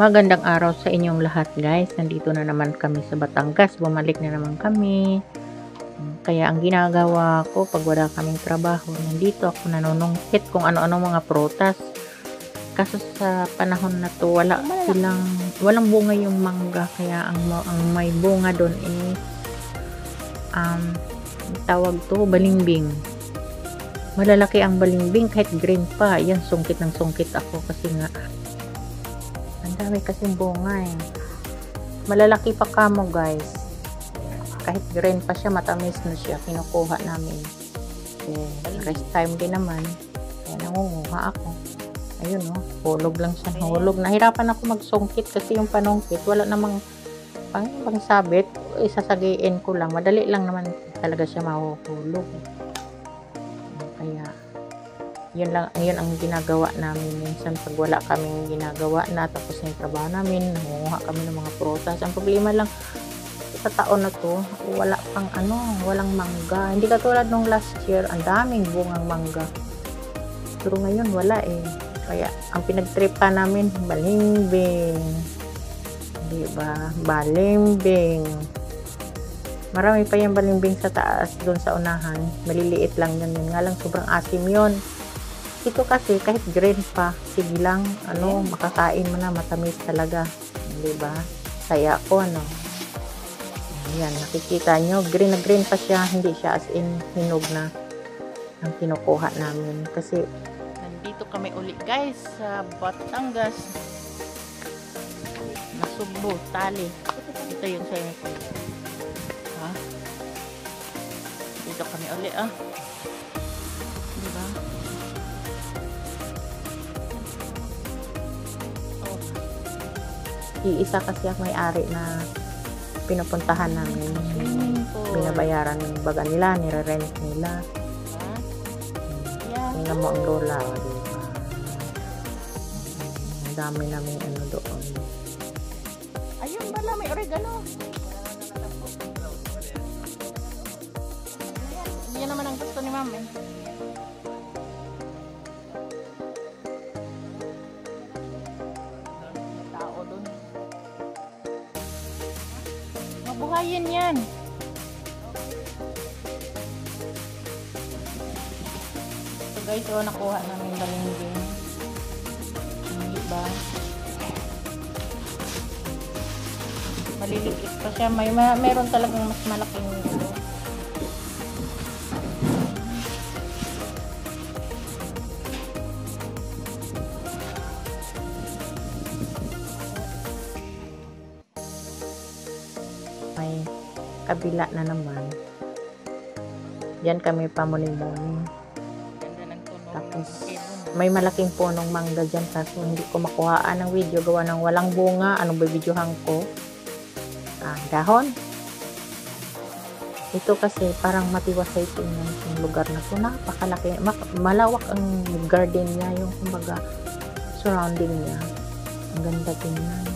Magandang araw sa inyong lahat guys. Nandito na naman kami sa Batangas. Bumalik na naman kami. Kaya ang ginagawa ko pag wala kaming trabaho, nandito ako nanunungkit kung ano-ano mga prutas. Kaso sa panahon na to, walang bunga yung mangga. Kaya ang may bunga doon is tawag to balimbing. Malalaki ang balimbing kahit green pa. Yan, sungkit ng sungkit ako kasi nga ang dami kasing bunga eh. Malalaki pa kamo guys. Kahit green pa siya, matamis na siya. Kinukuha namin. Rest time din naman. Kaya nangunguha ako. Ayun oh, hulog lang siya. Hulog. Nahirapan ako magsungkit kasi yung panungkit, wala namang pangsabit. Isasagiin ko lang. Madali lang naman talaga siya mahuhulog. Kaya yun ang ginagawa namin minsan pag wala kaming ginagawa na tapos na yung trabaho namin, nangunguha kami ng mga prutas. Ang problema lang sa taon na to, walang mangga. Hindi katulad nung last year, ang daming bungang mangga. Pero ngayon wala eh. Kaya ang pinagtripa namin, balimbing. Diba? Balimbing. Marami pa yung balimbing sa taas, doon sa unahan. Maliliit lang yun. Nga lang sobrang asim yun. Ito kasi kahit green pa, sige lang, makakain mo na, matamis talaga. Diba? Saya ko, Ayan, nakikita nyo, green na green pa siya, hindi siya as in hinog na ang kinukuha namin. Kasi, nandito kami uli guys, sa Batangas. Nasugbo, tali. Ito yung swimming pool. Ha? Dito kami uli, Diba? Iisa kasi ang may-ari na pinupuntahan namin. Binabayaran ng baga nila, nire-rent nila. Tingnan mo ang lola. Diba? Ang dami namin doon. Ayun pala, may oregano. Yan naman ang gusto ni mama eh. Mabuhayin yan. So guys, nakuha namin balimbing. Diba? Maliliit pa siya. Meron talagang mas malaking nito. May kabila na naman. Diyan kami pamuni-muni. Tapos may malaking punong mangga dyan kaso hindi ko makuhaan ng video gawa ng walang bunga. Anong bibidyohan ko? Dahon. Ito kasi parang matiwasay tingnan yung lugar na to. Napakalaki. Malawak ang garden niya. Yung kumbaga surrounding niya. Ang ganda tingnan.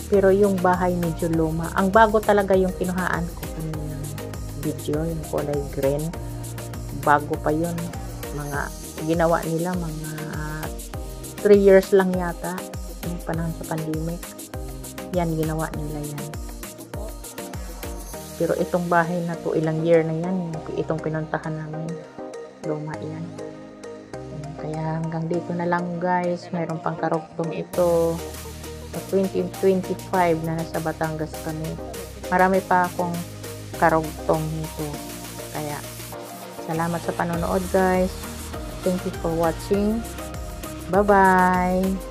Pero yung bahay medyo luma. Ang bago talaga yung kinuhaan ko kanina video, yung kulay green. Bago pa yun. Ginawa nila mga 3 years lang yata. Yung panahon sa pandemic. Yan, ginawa nila yan. Pero itong bahay na to, ilang year na yan. Itong pinuntahan namin. Luma yan. Kaya hanggang dito na lang guys. Mayroon pang karugtong ito. Sa 2025 na nasa Batangas kami. Marami pa akong karugtong nito. Kaya, salamat sa panonood guys. Thank you for watching. Bye-bye!